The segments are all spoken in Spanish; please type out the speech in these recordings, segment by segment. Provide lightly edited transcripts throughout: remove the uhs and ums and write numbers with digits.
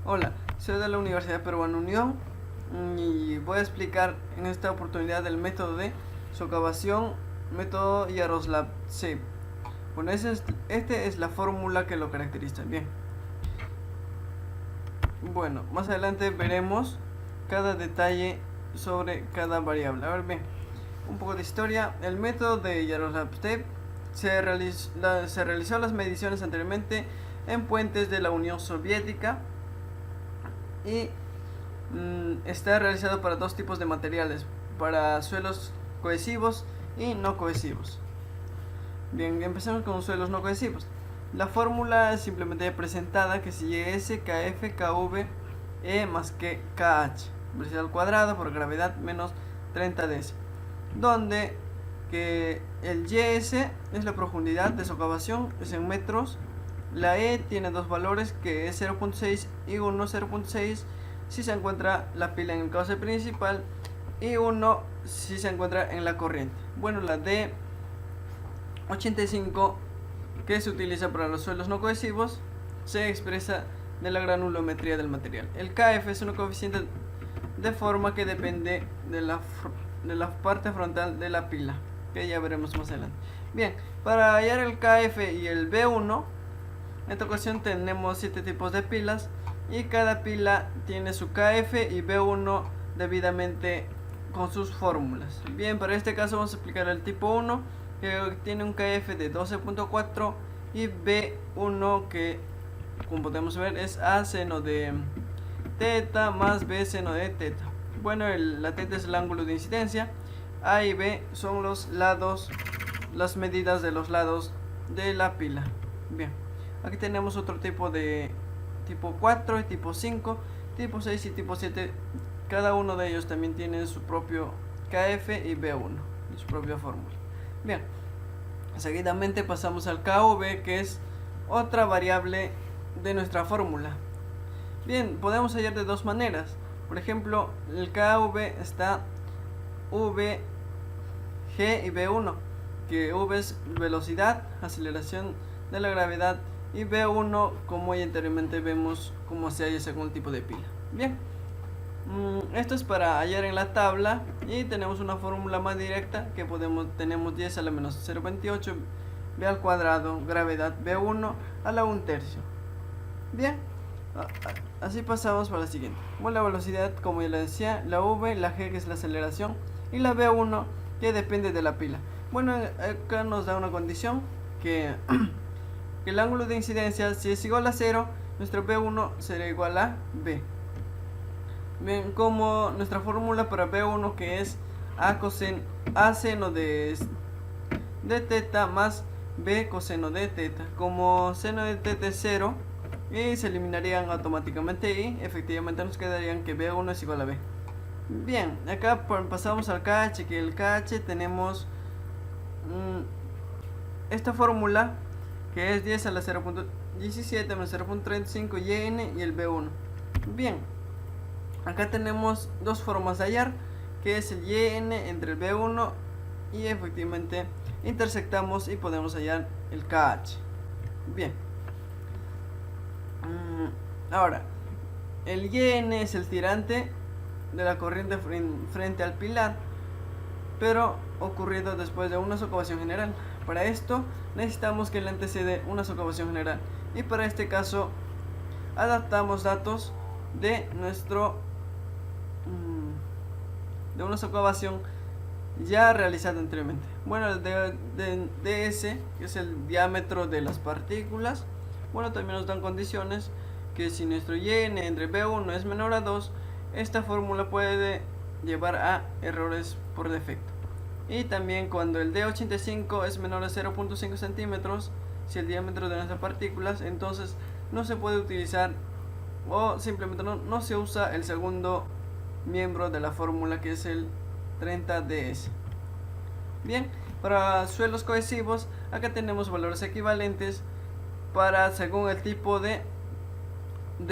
Hola, soy de la Universidad Peruana Unión y voy a explicar en esta oportunidad el método de socavación, método Yaroslav-Tsev. Bueno, esta es la fórmula que lo caracteriza. Bien, bueno, más adelante veremos cada detalle sobre cada variable. A ver, bien, un poco de historia. El método de Yaroslav-Tsev se realizó las mediciones anteriormente en puentes de la Unión Soviética y está realizado para dos tipos de materiales, para suelos cohesivos y no cohesivos. Bien, empecemos con suelos no cohesivos. La fórmula es simplemente presentada, que es YS, KF, KV, E más que KH, velocidad al cuadrado por gravedad menos 30 ds, donde que el YS es la profundidad de socavación, es en metros. La E tiene dos valores, que es 0.6 y 1, 0.6 si se encuentra la pila en el cauce principal y 1 si se encuentra en la corriente. Bueno, la D85, que se utiliza para los suelos no cohesivos, se expresa de la granulometría del material. El KF es un coeficiente de forma que depende de la parte frontal de la pila, que ya veremos más adelante. Bien, para hallar el KF y el B1, en esta ocasión tenemos 7 tipos de pilas y cada pila tiene su KF y B1 debidamente con sus fórmulas. Bien, para este caso vamos a explicar el tipo 1, que tiene un KF de 12.4 y B1, que como podemos ver es A seno de teta más B seno de teta. Bueno, la teta es el ángulo de incidencia, A y B son los lados, las medidas de los lados de la pila. Bien, aquí tenemos otro tipo de tipo 4 y tipo 5, tipo 6 y tipo 7. Cada uno de ellos también tiene su propio KF y B1 y su propia fórmula. Bien, seguidamente pasamos al KV, que es otra variable de nuestra fórmula. Bien, podemos hallar de dos maneras. Por ejemplo, el KV está V, G y B1, que V es velocidad, aceleración de la gravedad, y B1, como ya anteriormente vemos cómo se halla según el tipo de pila. Bien, esto es para hallar en la tabla, y tenemos una fórmula más directa que tenemos 10 a la menos 0.28 B al cuadrado, gravedad B1 a la 1/3. Bien, así pasamos para la siguiente. Bueno, la velocidad, como ya le decía, la V, la G, que es la aceleración, y la B1, que depende de la pila. Bueno, acá nos da una condición que el ángulo de incidencia, si es igual a 0, nuestro B1 será igual a B. Bien, como nuestra fórmula para B1, que es A seno de teta más B coseno de teta. Como seno de teta es 0 y se eliminarían automáticamente, y efectivamente nos quedarían que B1 es igual a B. Bien, acá pasamos al KH, que el KH tenemos esta fórmula, que es 10 a la 0.17 menos 0.35 YN y el B1. Bien, acá tenemos dos formas de hallar, que es el YN entre el B1, y efectivamente intersectamos y podemos hallar el KH. Bien, ahora el YN es el tirante de la corriente frente al pilar, pero ocurrido después de una socavación general. Para esto necesitamos que le antecede una socavación general, y para este caso adaptamos datos de de una socavación ya realizada anteriormente. Bueno, el ds, que es el diámetro de las partículas. Bueno, también nos dan condiciones que si nuestro YN entre B1 es menor a 2, esta fórmula puede llevar a errores por defecto. Y también cuando el D85 es menor a 0.5 centímetros, si el diámetro de nuestras partículas, entonces no se puede utilizar, o simplemente no se usa el segundo miembro de la fórmula, que es el 30ds. Bien, para suelos cohesivos, acá tenemos valores equivalentes para según el tipo de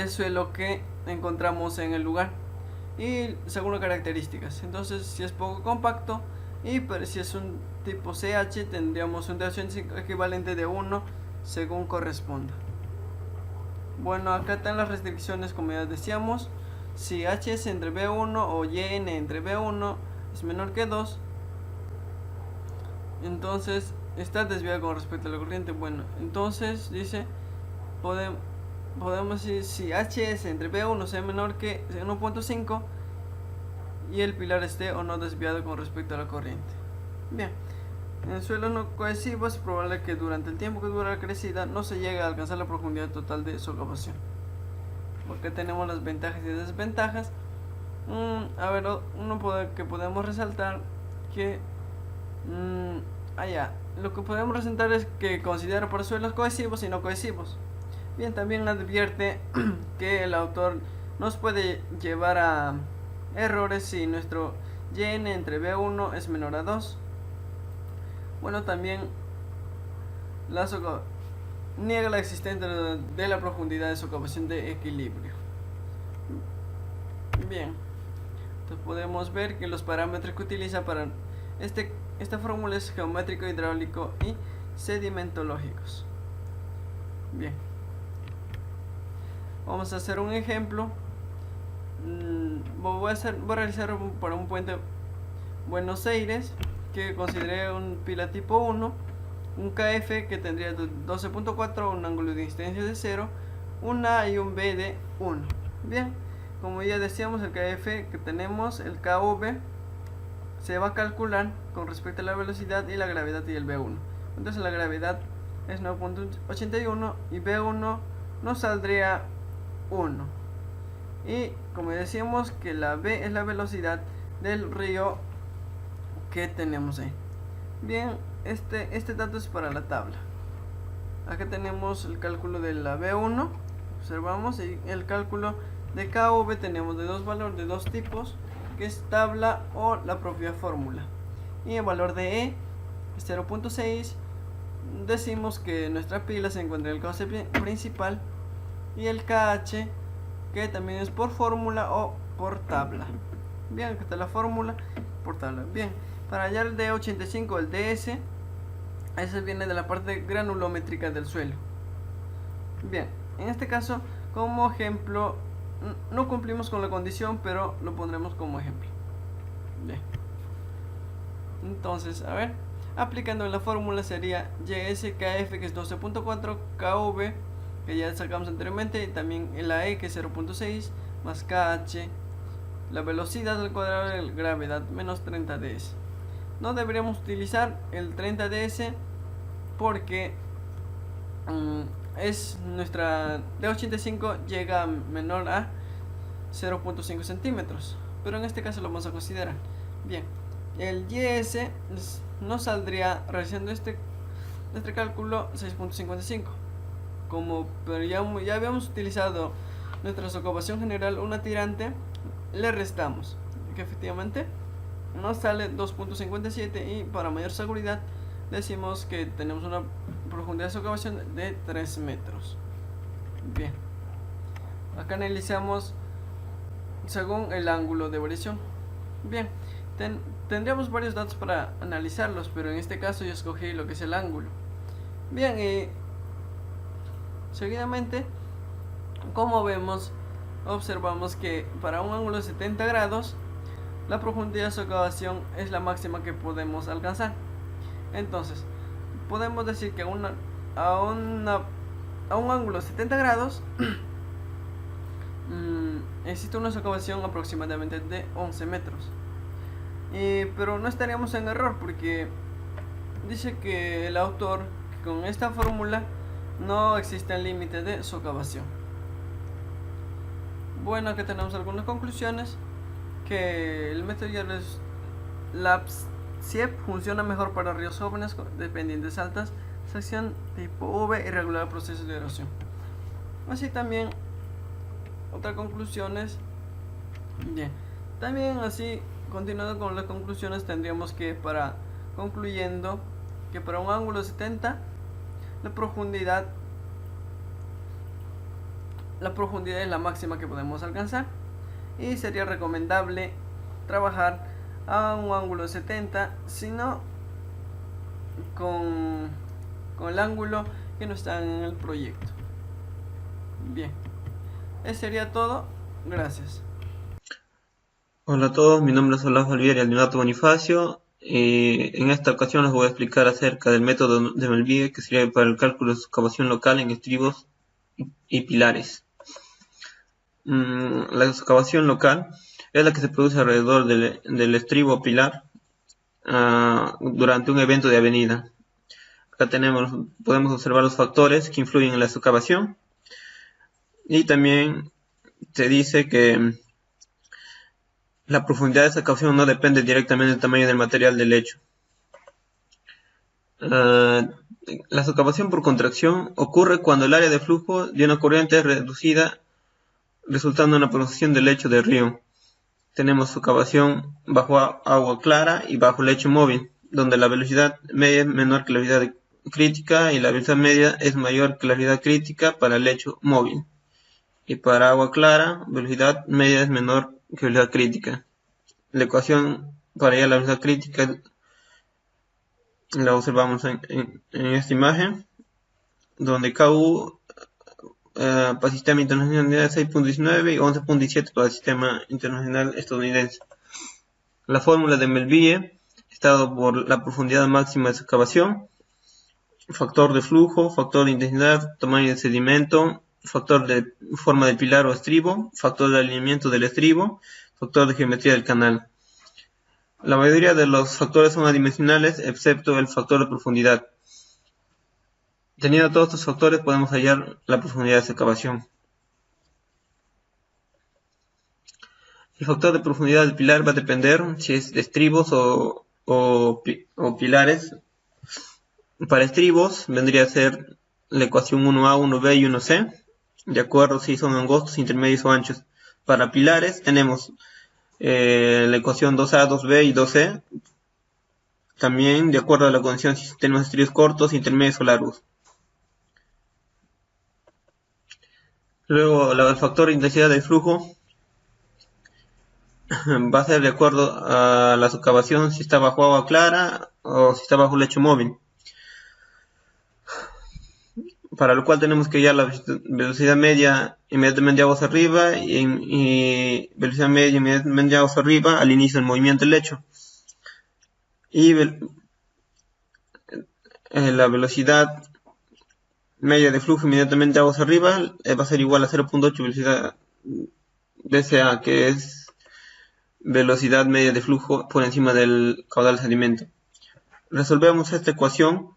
suelo que encontramos en el lugar y según las características. Entonces, si es poco compacto, y si es un tipo CH, tendríamos un D85 equivalente de 1 según corresponda. Bueno, acá están las restricciones, como ya decíamos. Si h es entre b1 o yn entre b1 es menor que 2, entonces está desviado con respecto a la corriente. Bueno, entonces dice, podemos decir si h es entre b1 sea menor que 1.5 y el pilar esté o no desviado con respecto a la corriente. Bien, en suelos no cohesivos es probable que durante el tiempo que dura la crecida no se llegue a alcanzar la profundidad total de socavación, porque tenemos las ventajas y desventajas. A ver, que podemos resaltar que lo que podemos resaltar es que considera para suelos cohesivos y no cohesivos. Bien, también advierte que el autor nos puede llevar a errores si nuestro yn entre b1 es menor a 2. Bueno, también niega la existencia de la profundidad de socavación de equilibrio. Bien, entonces podemos ver que los parámetros que utiliza para esta fórmula es geométrico, hidráulico y sedimentológicos. Bien, vamos a hacer un ejemplo. Voy a realizar para un puente Buenos Aires que consideré un pila tipo 1, un KF que tendría 12.4, un ángulo de incidencia de 0, un A y un B de 1. Bien, como ya decíamos, el KF que tenemos, el KV, se va a calcular con respecto a la velocidad y la gravedad y el B1. Entonces la gravedad es 9.81 y B1 nos saldría 1. Y como decíamos que la B es la velocidad del río que tenemos ahí. Bien, este dato es para la tabla. Acá tenemos el cálculo de la B1, observamos, y el cálculo de KV tenemos de dos valores, de dos tipos, que es tabla o la propia fórmula. Y el valor de E es 0.6. Decimos que nuestra pila se encuentra en el cauce principal, y el KH, que también es por fórmula o por tabla. Bien, aquí está la fórmula por tabla. Bien, para hallar el D85, el DS, ese viene de la parte granulométrica del suelo. Bien, en este caso, como ejemplo, no cumplimos con la condición, pero lo pondremos como ejemplo. Bien, entonces, a ver, aplicando en la fórmula sería YSKF, que es 12.4, KV, que ya sacamos anteriormente, y también el AE, que es 0.6, más KH, la velocidad al cuadrado de la gravedad, menos 30 ds. No deberíamos utilizar el 30 ds porque es nuestra D85 llega a menor a 0.5 centímetros, pero en este caso lo vamos a considerar. Bien, el YS nos saldría, realizando este cálculo, 6.55. Pero ya habíamos utilizado nuestra socavación general, una tirante, le restamos, que efectivamente nos sale 2.57, y para mayor seguridad decimos que tenemos una profundidad de socavación de 3 metros. Bien, acá analizamos según el ángulo de variación. Bien, tendríamos varios datos para analizarlos, pero en este caso yo escogí lo que es el ángulo. Bien, y seguidamente, como vemos, observamos que para un ángulo de 70 grados la profundidad de socavación es la máxima que podemos alcanzar. Entonces podemos decir que a un ángulo de 70 grados existe una socavación aproximadamente de 11 metros. Pero no estaríamos en error, porque dice que el autor, que con esta fórmula no existe el límite de socavación. Bueno, aquí tenemos algunas conclusiones: que el método LAPSIEP funciona mejor para ríos jóvenes de pendientes altas, sección tipo V y regular procesos de erosión. Así también, otras conclusiones. Bien, también así, continuando con las conclusiones, tendríamos que, concluyendo, que para un ángulo de 70 la profundidad es la máxima que podemos alcanzar, y sería recomendable trabajar a un ángulo de 70, sino con el ángulo que no está en el proyecto. Bien, eso sería todo. Gracias. Hola a todos, mi nombre es Olaf Alvier y Alinato Bonifacio. En esta ocasión les voy a explicar acerca del método de Melville que sirve para el cálculo de su excavación local en estribos y pilares. La excavación local es la que se produce alrededor del estribo o pilar durante un evento de avenida. Acá podemos observar los factores que influyen en la excavación, y también se dice que la profundidad de esa excavación no depende directamente del tamaño del material del lecho. La excavación por contracción ocurre cuando el área de flujo de una corriente es reducida, resultando en una pronunciación del lecho de río. Tenemos excavación bajo agua clara y bajo lecho móvil, donde la velocidad media es menor que la velocidad crítica y la velocidad media es mayor que la velocidad crítica para el lecho móvil. Y para agua clara, velocidad media es menor que velocidad crítica. La ecuación para hallar la velocidad crítica la observamos en esta imagen, donde KU para el sistema internacional es 6.19 y 11.17 para el sistema internacional estadounidense. La fórmula de Melville está dada por la profundidad máxima de su excavación, factor de flujo, factor de intensidad, tamaño de sedimento, factor de forma del pilar o estribo, factor de alineamiento del estribo, factor de geometría del canal. La mayoría de los factores son adimensionales, excepto el factor de profundidad. Teniendo todos estos factores, podemos hallar la profundidad de esta excavación. El factor de profundidad del pilar va a depender si es de estribos o pilares. Para estribos vendría a ser la ecuación 1A, 1B y 1C, de acuerdo si son angostos, intermedios o anchos. Para pilares tenemos la ecuación 2A, 2B y 2C, también de acuerdo a la condición si tenemos estribos cortos, intermedios o largos. Luego el factor de intensidad del flujo va a ser de acuerdo a la excavación, si está bajo agua clara o si está bajo lecho móvil, para lo cual tenemos que hallar la velocidad media inmediatamente aguas arriba y velocidad media inmediatamente aguas arriba al inicio del movimiento del lecho, y la velocidad media de flujo inmediatamente aguas arriba va a ser igual a 0.8 velocidad dSA, que es velocidad media de flujo por encima del caudal de sedimento. Resolvemos esta ecuación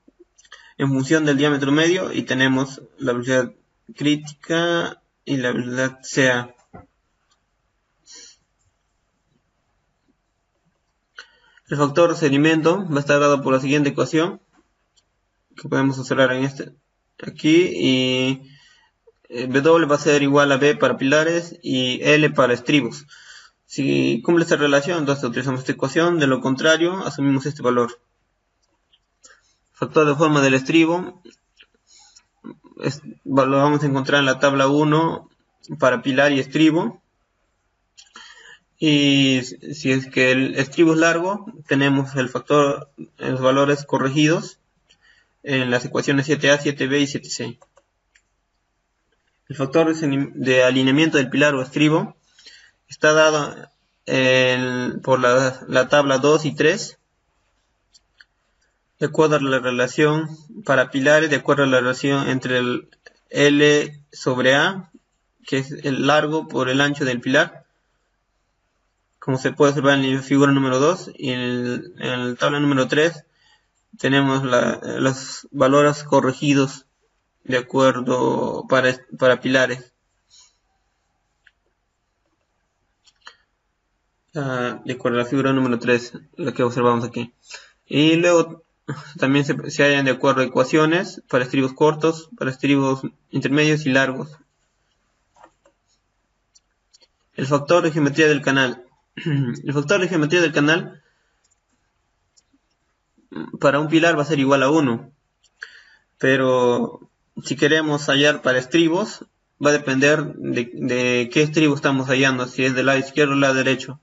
en función del diámetro medio y tenemos la velocidad crítica y la velocidad CA. El factor de sedimento va a estar dado por la siguiente ecuación, que podemos observar en aquí, y W va a ser igual a B para pilares y L para estribos. Si cumple esta relación, entonces utilizamos esta ecuación; de lo contrario, asumimos este valor. Factor de forma del estribo lo vamos a encontrar en la tabla 1 para pilar y estribo. Y si es que el estribo es largo, tenemos el factor, los valores corregidos en las ecuaciones 7A, 7B y 7C. El factor de alineamiento del pilar o estribo está dado por la tabla 2 y 3, de acuerdo a la relación para pilares, de acuerdo a la relación entre el L sobre A, que es el largo por el ancho del pilar, como se puede observar en la figura número 2, y en la tabla número 3 tenemos los valores corregidos de acuerdo para pilares. De acuerdo a la figura número 3, la que observamos aquí. Y luego también se hallan de acuerdo a ecuaciones para estribos cortos, para estribos intermedios y largos. El factor de geometría del canal. El factor de geometría del canal para un pilar va a ser igual a 1, pero si queremos hallar para estribos, va a depender de qué estribo estamos hallando, si es del lado izquierdo o del lado derecho,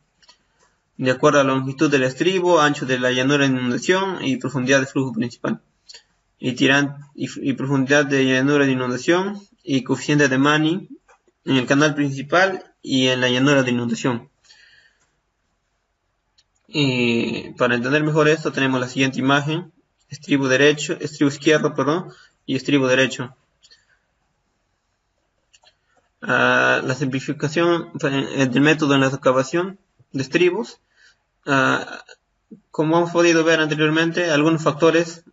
de acuerdo a la longitud del estribo, ancho de la llanura de inundación y profundidad de flujo principal, y profundidad de llanura de inundación y coeficiente de Manning en el canal principal y en la llanura de inundación. Y para entender mejor esto tenemos la siguiente imagen: estribo izquierdo, y estribo derecho. La simplificación del método en la excavación de estribos. Como hemos podido ver anteriormente, algunos factores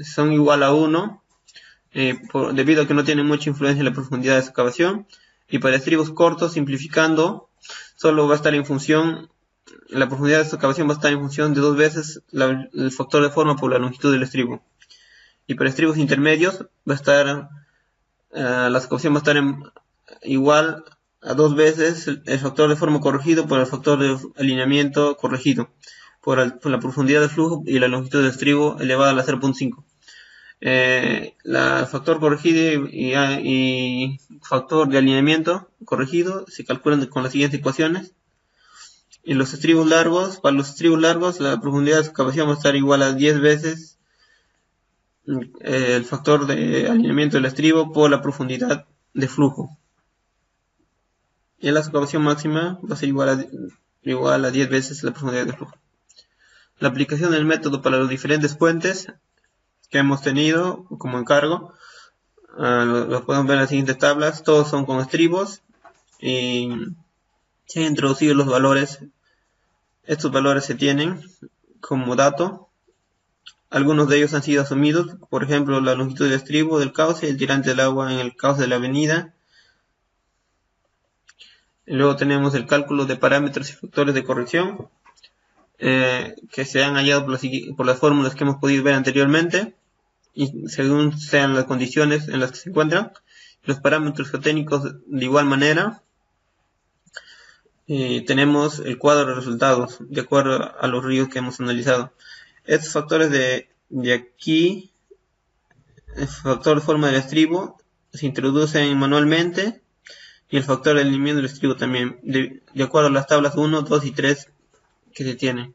son igual a 1 debido a que no tienen mucha influencia en la profundidad de excavación. Y para estribos cortos, simplificando, solo va a estar en función, la profundidad de excavación va a estar en función de 2 veces el factor de forma por la longitud del estribo. Y para estribos intermedios va a estar, la excavación va a estar igual a 2 veces el factor de forma corregido por el factor de alineamiento corregido por la profundidad de flujo y la longitud del estribo elevada a la 0.5. El factor corregido y factor de alineamiento corregido se calculan con las siguientes ecuaciones. Y los estribos largos, para los estribos largos, la profundidad de excavación va a estar igual a 10 veces el factor de alineamiento del estribo por la profundidad de flujo. Y la excavación máxima va a ser igual a 10 veces la profundidad de flujo. La aplicación del método para los diferentes puentes que hemos tenido como encargo, lo podemos ver en las siguientes tablas. Todos son con estribos y se han introducido los valores. Estos valores se tienen como dato. Algunos de ellos han sido asumidos, por ejemplo la longitud del estribo del cauce y el tirante del agua en el cauce de la avenida. Y luego tenemos el cálculo de parámetros y factores de corrección que se han hallado por las fórmulas que hemos podido ver anteriormente, y según sean las condiciones en las que se encuentran. Los parámetros geotécnicos de igual manera. Tenemos el cuadro de resultados de acuerdo a los ríos que hemos analizado. Estos factores de aquí, el factor de forma del estribo, se introducen manualmente, y el factor de alineamiento del estribo también, de acuerdo a las tablas 1, 2 y 3 que se tienen.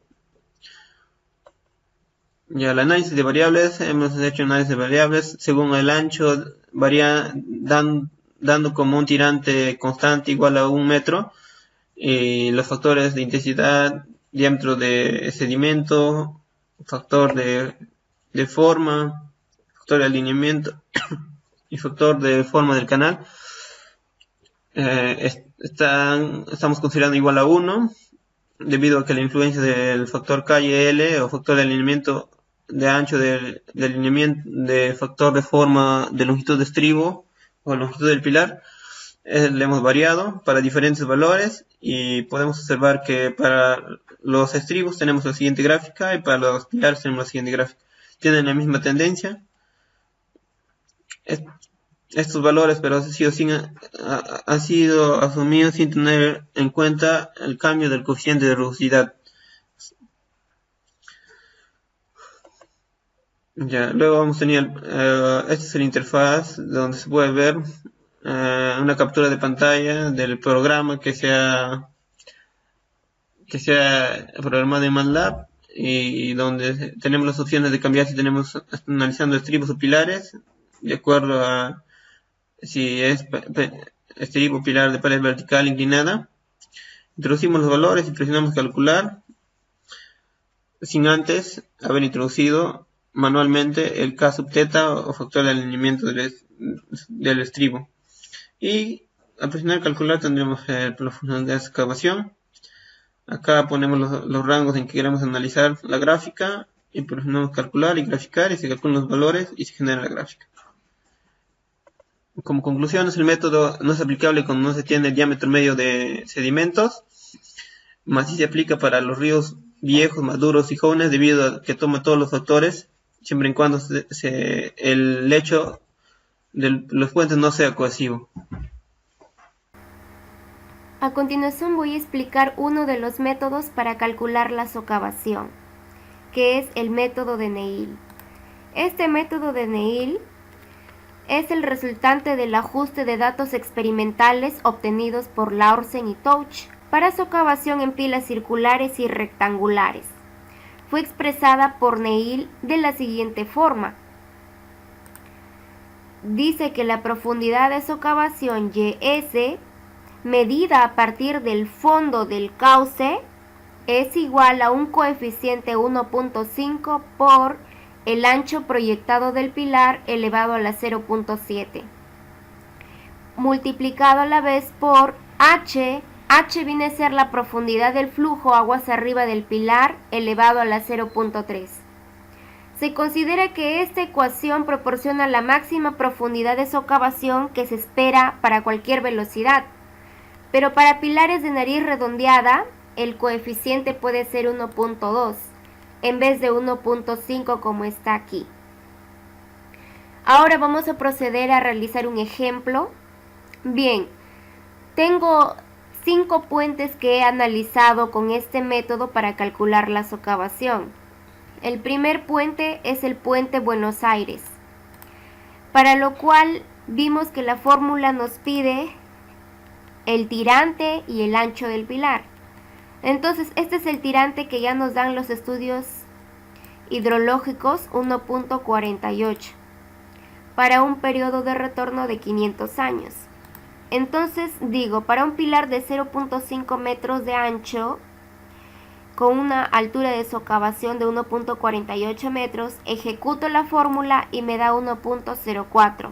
Ya el análisis de variables, hemos hecho análisis de variables según el ancho, varía dando como un tirante constante igual a 1 metro, y los factores de intensidad, diámetro de sedimento, factor de forma, factor de alineamiento y factor de forma del canal, estamos considerando igual a 1, debido a que la influencia del factor K y L, o factor de alineamiento de ancho de alineamiento, de factor de forma, de longitud de estribo o longitud del pilar, le hemos variado para diferentes valores, y podemos observar que para los estribos tenemos la siguiente gráfica y para los pilares tenemos la siguiente gráfica. Tienen la misma tendencia. Estos valores pero han sido asumidos sin tener en cuenta el cambio del coeficiente de rugosidad. Ya, luego vamos a tener esta es la interfaz donde se puede ver una captura de pantalla del programa que sea programado en MATLAB, y donde tenemos las opciones de cambiar si tenemos analizando estribos o pilares de acuerdo a si es estribo pilar de pared vertical inclinada. Introducimos los valores y presionamos calcular sin antes haber introducido manualmente el K sub θ o factor de alineamiento del estribo. Y al presionar calcular tendremos la profundidad de excavación. Acá ponemos los rangos en que queremos analizar la gráfica, y presionamos calcular y graficar, y se calculan los valores y se genera la gráfica. Como conclusiones, el método no es aplicable cuando no se tiene el diámetro medio de sedimentos, más si se aplica para los ríos viejos, maduros y jóvenes, debido a que toma todos los factores, siempre y cuando el lecho de los puentes no sea cohesivo. A continuación voy a explicar uno de los métodos para calcular la socavación, que es el método de Néel. Este método de Néel es el resultante del ajuste de datos experimentales obtenidos por Laursen y Touch para socavación en pilas circulares y rectangulares. Fue expresada por Néel de la siguiente forma. dice que la profundidad de socavación YS, medida a partir del fondo del cauce, es igual a un coeficiente 1.5 por el ancho proyectado del pilar elevado a la 0.7, multiplicado a la vez por H. H viene a ser la profundidad del flujo aguas arriba del pilar elevado a la 0.3. Se considera que esta ecuación proporciona la máxima profundidad de socavación que se espera para cualquier velocidad, pero para pilares de nariz redondeada el coeficiente puede ser 1.2 en vez de 1.5 como está aquí. Ahora vamos a proceder a realizar un ejemplo. Bien, tengo 5 puentes que he analizado con este método para calcular la socavación. El primer puente es el puente Buenos Aires, para lo cual vimos que la fórmula nos pide el tirante y el ancho del pilar. Entonces, este es el tirante que ya nos dan los estudios hidrológicos, 1.48, para un periodo de retorno de 500 años. Entonces, digo, para un pilar de 0.5 metros de ancho, con una altura de socavación de 1.48 metros, ejecuto la fórmula y me da 1.04.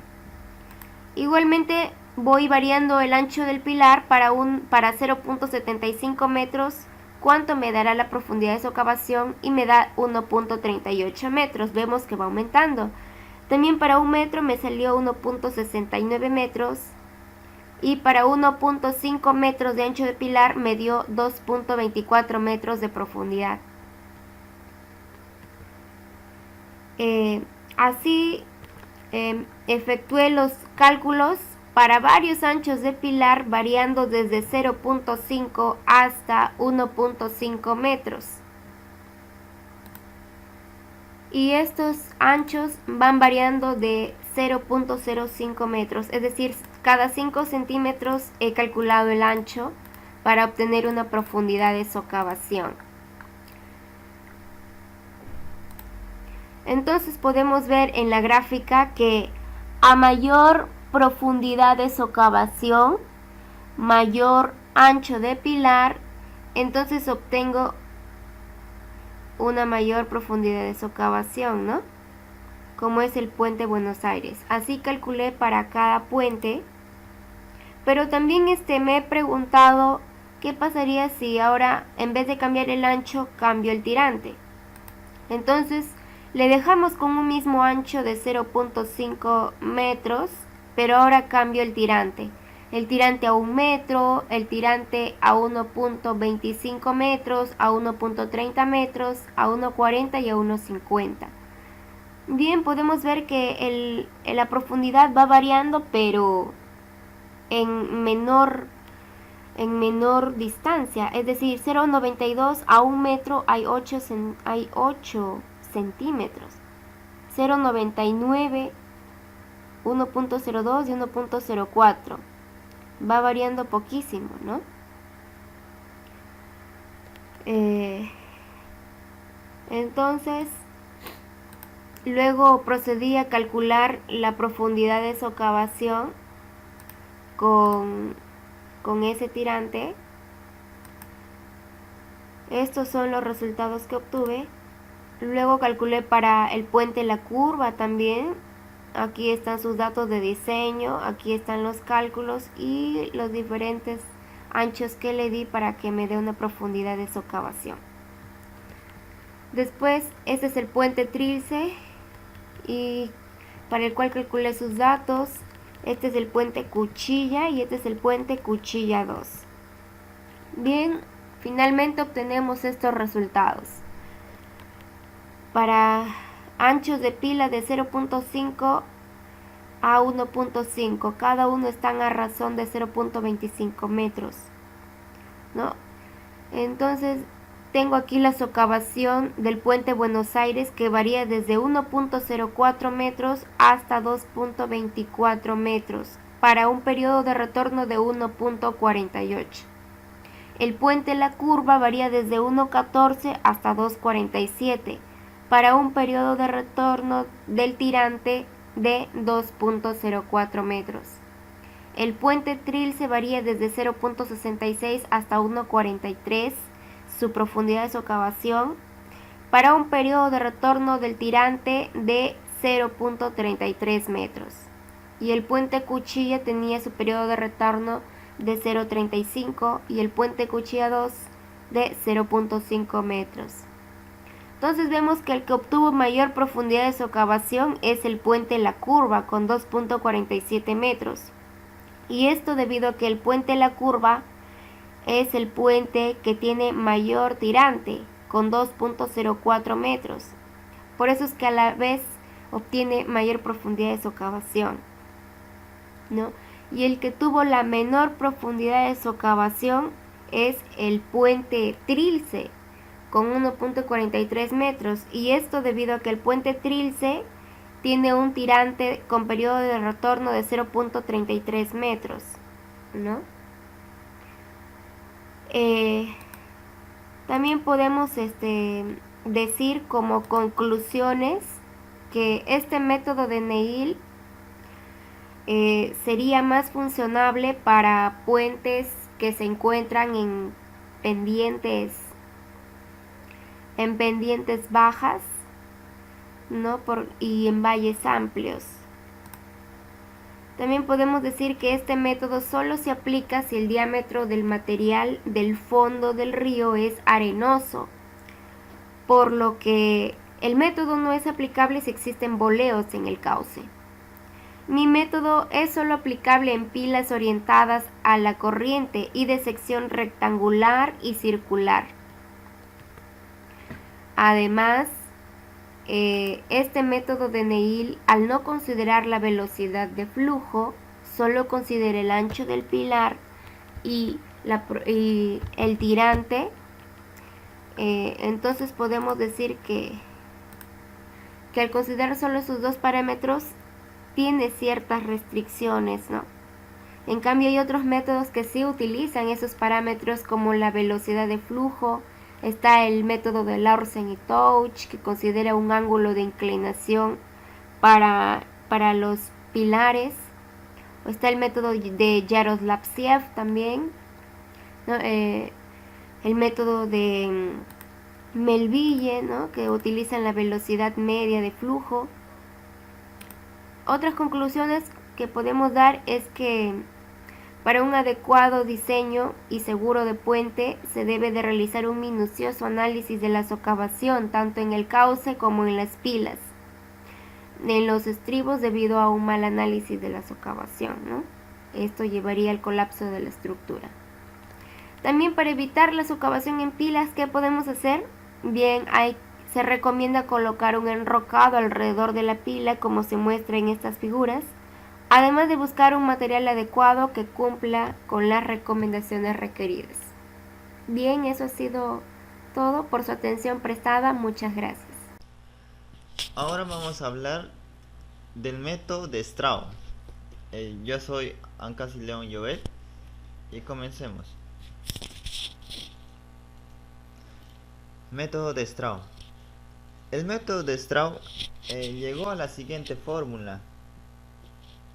Igualmente voy variando el ancho del pilar para 0.75 metros, cuánto me dará la profundidad de socavación, y me da 1.38 metros. Vemos que va aumentando. También para 1 metro me salió 1.69 metros. Y para 1.5 metros de ancho de pilar me dio 2.24 metros de profundidad. Así efectué los cálculos para varios anchos de pilar variando desde 0.5 hasta 1.5 metros. Y estos anchos van variando de 0.05 metros, es decir, cada 5 centímetros he calculado el ancho para obtener una profundidad de socavación. Entonces podemos ver en la gráfica que a mayor profundidad de socavación, mayor ancho de pilar, entonces obtengo una mayor profundidad de socavación, ¿no? Como es el puente Buenos Aires. Así calculé para cada puente, pero también me he preguntado qué pasaría si ahora en vez de cambiar el ancho cambio el tirante. Entonces le dejamos con un mismo ancho de 0.5 metros, pero ahora cambio el tirante a 1 metro, el tirante a 1.25 metros, a 1.30 metros, a 1.40 y a 1.50. Bien, podemos ver que la profundidad va variando, pero en menor distancia, es decir, 0.92 a 1 metro hay 8 centímetros, 0.99, 1.02 y 1.04. Va variando poquísimo, ¿no? Entonces, luego procedí a calcular la profundidad de socavación con ese tirante. Estos son los resultados que obtuve. Luego calculé para el puente La Curva también. Aquí están sus datos de diseño, aquí están los cálculos y los diferentes anchos que le di para que me dé una profundidad de socavación. Después, este es el puente Trilce, y para el cual calculé sus datos. Este es el puente Cuchilla y este es el puente Cuchilla 2. Bien, finalmente obtenemos estos resultados. Para anchos de pila de 0.5 a 1.5, cada uno están a razón de 0.25 metros, ¿no? Entonces tengo aquí la socavación del puente Buenos Aires, que varía desde 1.04 metros hasta 2.24 metros para un periodo de retorno de 1.48. El puente La Curva varía desde 1.14 hasta 2.47 para un periodo de retorno del tirante de 2.04 metros. El puente Trilce varía desde 0.66 hasta 1.43 su profundidad de socavación para un periodo de retorno del tirante de 0.33 metros. Y el puente Cuchilla tenía su periodo de retorno de 0.35 y el puente Cuchilla 2 de 0.5 metros. Entonces vemos que el que obtuvo mayor profundidad de socavación es el puente La Curva con 2.47 metros. Y esto debido a que el puente La Curva es el puente que tiene mayor tirante con 2.04 metros. Por eso es que a la vez obtiene mayor profundidad de socavación, ¿no? Y el que tuvo la menor profundidad de socavación es el puente Trilce con 1.43 metros. Y esto debido a que el puente Trilce tiene un tirante con periodo de retorno de 0.33 metros, ¿no? También podemos decir como conclusiones que este método de Néel sería más funcionable para puentes que se encuentran en pendientes bajas, ¿no? Y en valles amplios. También podemos decir que este método solo se aplica si el diámetro del material del fondo del río es arenoso, por lo que el método no es aplicable si existen boleos en el cauce. Mi método es solo aplicable en pilas orientadas a la corriente y de sección rectangular y circular. Además, este método de Néel, al no considerar la velocidad de flujo, solo considera el ancho del pilar y el tirante. Entonces podemos decir que al considerar solo esos dos parámetros tiene ciertas restricciones, ¿no? En cambio hay otros métodos que sí utilizan esos parámetros, como la velocidad de flujo. Está el método de Larsen y Touch, que considera un ángulo de inclinación para los pilares. O está el método de Yaroslavsky también, ¿no? El método de Melville, ¿no? Que utilizan la velocidad media de flujo. Otras conclusiones que podemos dar es que para un adecuado diseño y seguro de puente se debe de realizar un minucioso análisis de la socavación, tanto en el cauce como en las pilas, en los estribos debido a un mal análisis de la socavación, ¿no? Esto llevaría al colapso de la estructura. También para evitar la socavación en pilas, ¿qué podemos hacer? Bien, se recomienda colocar un enrocado alrededor de la pila, como se muestra en estas figuras, además de buscar un material adecuado que cumpla con las recomendaciones requeridas. Bien, eso ha sido todo por su atención prestada. Muchas gracias. Ahora vamos a hablar del método de Straub. Yo soy Ancasi León Joel y comencemos. Método de Straub. El método de Straub llegó a la siguiente fórmula,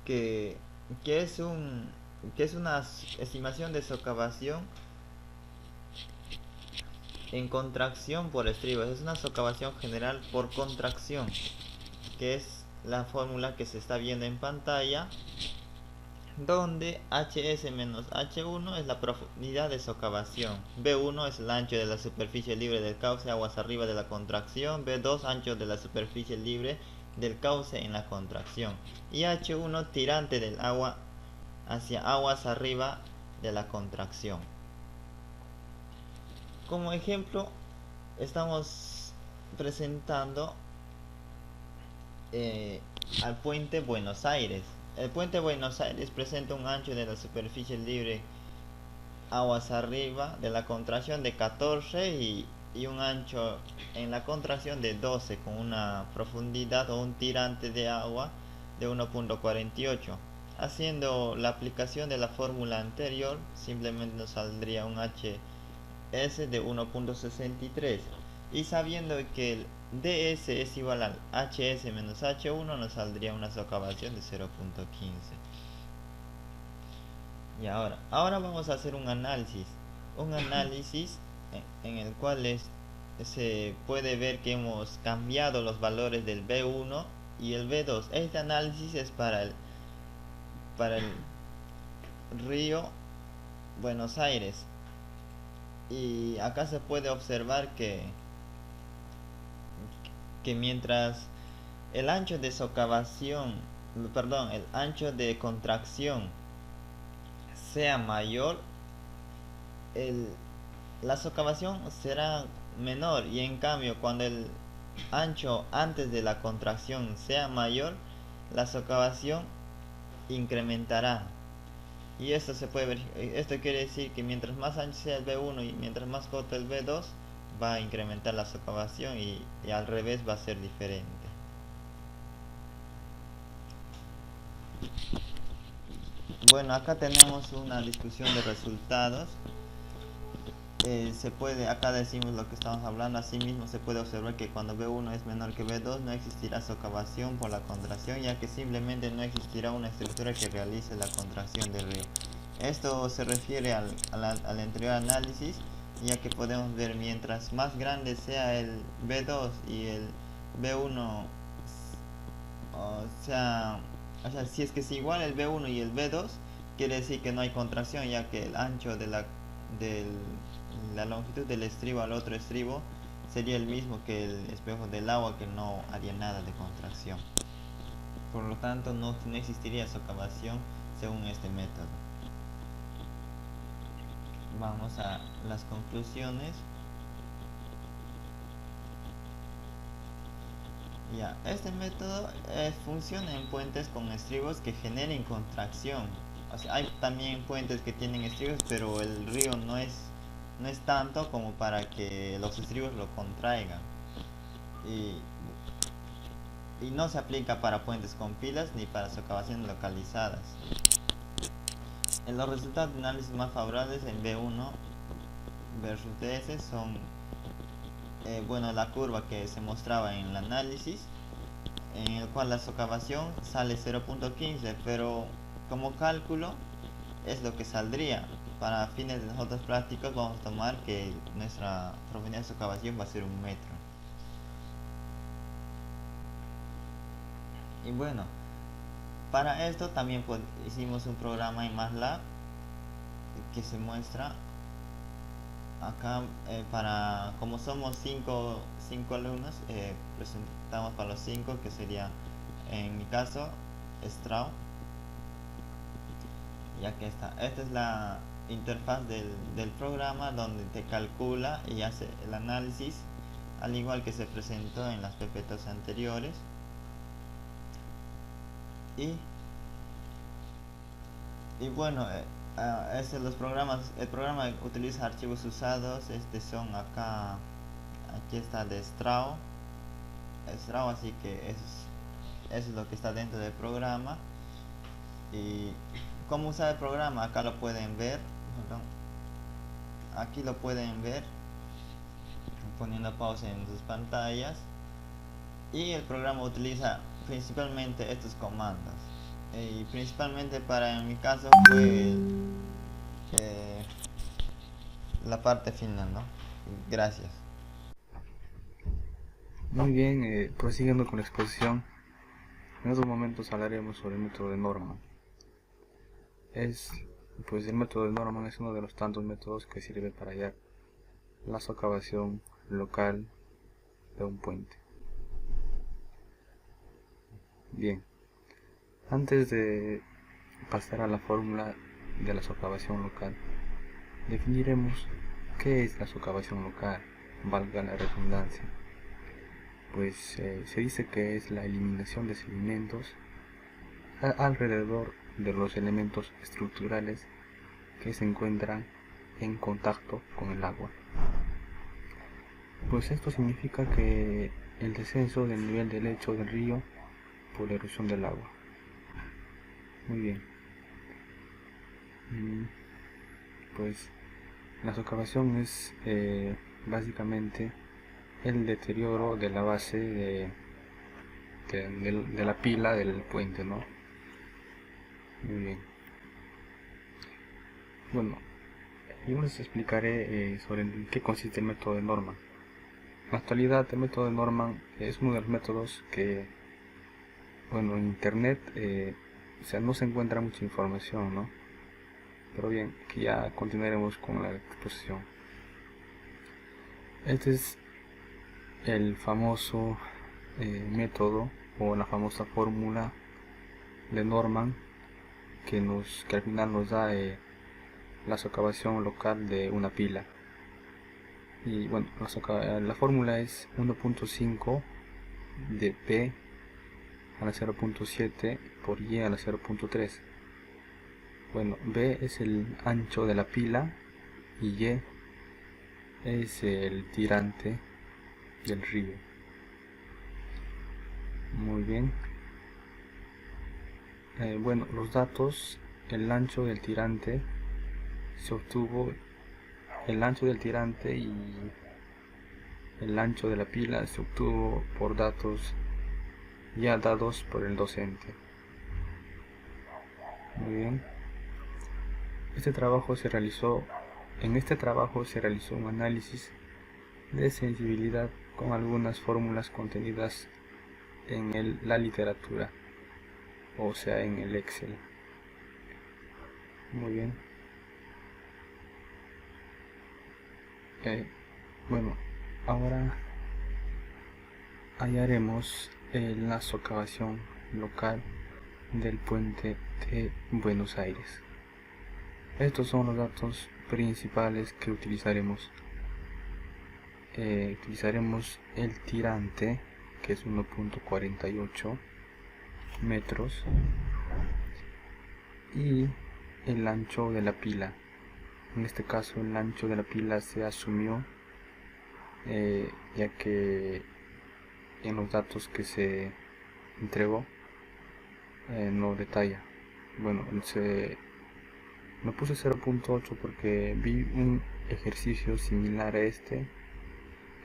que es una estimación de socavación en contracción por estribos. Es una socavación general por contracción, que es la fórmula que se está viendo en pantalla, donde HS menos H1 es la profundidad de socavación, B1 es el ancho de la superficie libre del cauce aguas arriba de la contracción, B2 ancho de la superficie libre del cauce en la contracción, y H1 tirante del agua hacia aguas arriba de la contracción. Como ejemplo, estamos presentando al puente Buenos Aires. El puente Buenos Aires presenta un ancho de la superficie libre aguas arriba de la contracción de 14 y un ancho en la contracción de 12, con una profundidad o un tirante de agua de 1.48. Haciendo la aplicación de la fórmula anterior, simplemente nos saldría un HS de 1.63, y sabiendo que ds es igual al hs menos h1, nos saldría una socavación de 0.15. Y ahora vamos a hacer un análisis en el cual se puede ver que hemos cambiado los valores del B1 y el B2. Este análisis es para el río Buenos Aires, y acá se puede observar que mientras el ancho de socavación, perdón, el ancho de contracción sea mayor, la socavación será menor, y en cambio cuando el ancho antes de la contracción sea mayor, la socavación incrementará. Y esto se puede ver, esto quiere decir que mientras más ancho sea el B1 y mientras más corto el B2, va a incrementar la socavación, y al revés va a ser diferente. Bueno, acá tenemos una discusión de resultados. Acá decimos lo que estamos hablando. Asimismo se puede observar que cuando B1 es menor que B2 no existirá socavación por la contracción, ya que simplemente no existirá una estructura que realice la contracción del río. Esto se refiere al anterior análisis, ya que podemos ver mientras más grande sea el B2 y el B1, o sea, si es que es igual el B1 y el B2, quiere decir que no hay contracción, ya que el ancho de la longitud del estribo al otro estribo sería el mismo que el espejo del agua, que no haría nada de contracción. Por lo tanto, no existiría socavación según este método. Vamos a las conclusiones. Ya, este método funciona en puentes con estribos que generen contracción. O sea, hay también puentes que tienen estribos, pero el río no es tanto como para que los estribos lo contraigan. Y no se aplica para puentes con pilas ni para socavaciones localizadas. En los resultados de análisis más favorables en B1 versus DS son la curva que se mostraba en el análisis, en el cual la socavación sale 0.15, pero como cálculo es lo que saldría. Para fines de nosotros prácticos vamos a tomar que nuestra profundidad de socavación va a ser 1 metro. Y bueno, para esto también hicimos un programa en MATLAB que se muestra acá. Como somos 5 alumnos, presentamos para los 5, que sería en mi caso Strauss. Ya que esta es la interfaz del programa, donde te calcula y hace el análisis, al igual que se presentó en las PPTs anteriores. Y bueno, los programas, el programa utiliza archivos usados. Son acá, aquí está de Strauss, así que eso es lo que está dentro del programa. Y cómo usar el programa, acá lo pueden ver. Aquí lo pueden ver poniendo pausa en sus pantallas. Y el programa utiliza principalmente estos comandos, y principalmente en mi caso fue la parte final, ¿no? Gracias. Muy bien, prosiguiendo con la exposición, en estos momentos hablaremos sobre el método de Norman. El método de Norman es uno de los tantos métodos que sirve para hallar la socavación local de un puente. Bien, antes de pasar a la fórmula de la socavación local, definiremos qué es la socavación local, valga la redundancia. Pues se dice que es la eliminación de sedimentos alrededor de los elementos estructurales que se encuentran en contacto con el agua. Pues esto significa que el descenso del nivel del lecho del río por la erosión del agua. Muy bien. Pues la socavación es básicamente el deterioro de la base de la pila del puente, ¿no? Muy bien. Bueno, yo les explicaré sobre en qué consiste el método de Norman. En la actualidad, el método de Norman es uno de los métodos que, bueno, en internet o sea, no se encuentra mucha información, ¿no? Pero bien, aquí ya continuaremos con la exposición. Este es el famoso método o la famosa fórmula de Norman que al final nos da la socavación local de una pila. Y bueno, la fórmula es 1.5 de P a la 0.7 por Y a la 0.3. Bueno, B es el ancho de la pila y Y es el tirante del río. Muy bien. Bueno, los datos, el ancho del tirante se obtuvo, el ancho del tirante y el ancho de la pila se obtuvo por datos ya dados por el docente. Muy bien. En este trabajo se realizó un análisis de sensibilidad con algunas fórmulas contenidas en la literatura, o sea, en el Excel. Muy bien. Bueno, ahora hallaremos la socavación local del puente de Buenos Aires. Estos son los datos principales que utilizaremos. Utilizaremos el tirante, que es 1.48 metros, y el ancho de la pila. En este caso el ancho de la pila se asumió ya que en los datos que se entregó no detalla. Bueno, no puse 0.8 porque vi un ejercicio similar a este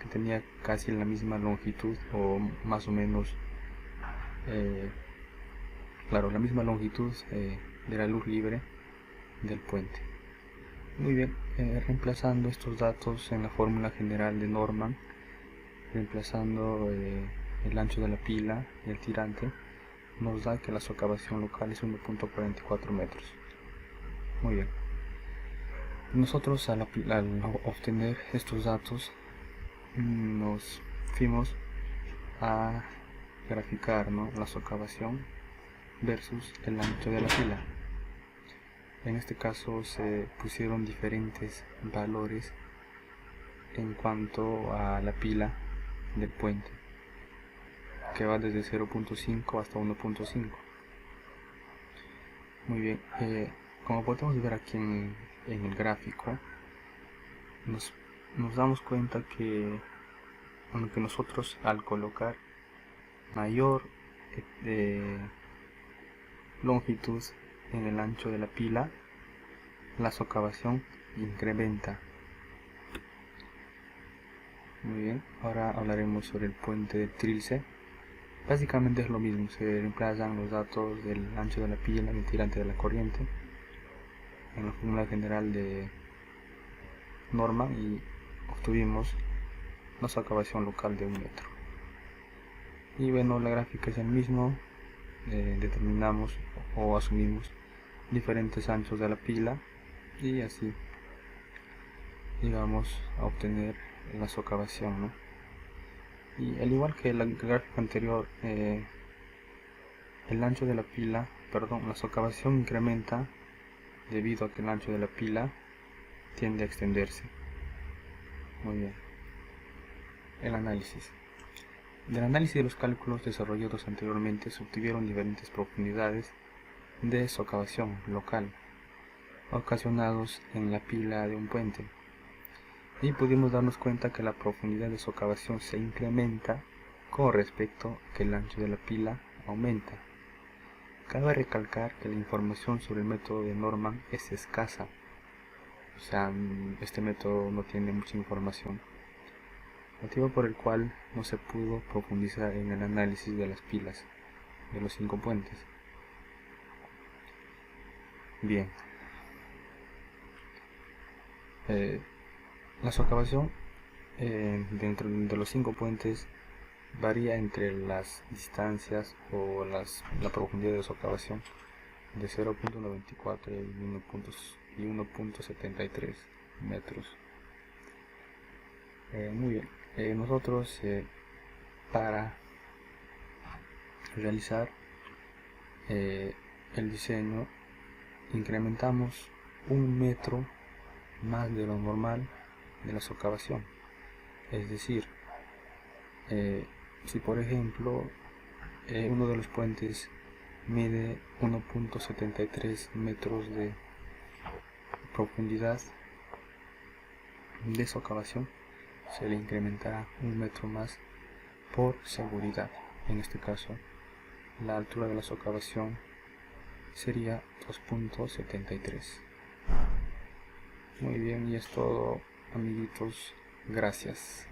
que tenía casi la misma longitud, o más o menos claro, la misma longitud de la luz libre del puente. Muy bien, reemplazando estos datos en la fórmula general de Norman, reemplazando el ancho de la pila y el tirante, nos da que la socavación local es 1.44 metros. Muy bien. Nosotros al obtener estos datos nos fuimos a graficar, ¿no?, la socavación versus el ancho de la pila. En este caso se pusieron diferentes valores en cuanto a la pila del puente, que va desde 0.5 hasta 1.5. Muy bien, como podemos ver aquí en el gráfico, nos damos cuenta que aunque nosotros al colocar mayor longitud en el ancho de la pila, la socavación incrementa. Muy bien, ahora hablaremos sobre el puente de Trilce. Básicamente es lo mismo, se reemplazan los datos del ancho de la pila y el tirante de la corriente en la fórmula general de Norman y obtuvimos la socavación local de 1 metro. Y bueno, la gráfica es el mismo, determinamos o asumimos diferentes anchos de la pila y así llegamos a obtener la socavación, ¿no? Y al igual que el gráfico anterior, el ancho de la pila, la socavación incrementa debido a que el ancho de la pila tiende a extenderse. Muy bien. El análisis. Del análisis de los cálculos desarrollados anteriormente se obtuvieron diferentes profundidades de socavación local ocasionados en la pila de un puente, y pudimos darnos cuenta que la profundidad de socavación se incrementa con respecto a que el ancho de la pila aumenta. Cabe recalcar que la información sobre el método de Norman es escasa, o sea, este método no tiene mucha información. motivo por el cual no se pudo profundizar en el análisis de las pilas de los 5 puentes. Bien, la socavación dentro de los 5 puentes varía entre las distancias o la profundidad de socavación de 0.94 y 1.73 metros. Muy bien, nosotros para realizar el diseño incrementamos 1 metro más de lo normal de la socavación. Es decir, si por ejemplo uno de los puentes mide 1.73 metros de profundidad de socavación, se le incrementará 1 metro más por seguridad. En este caso, la altura de la socavación sería 2.73. Muy bien, y es todo, amiguitos. Gracias.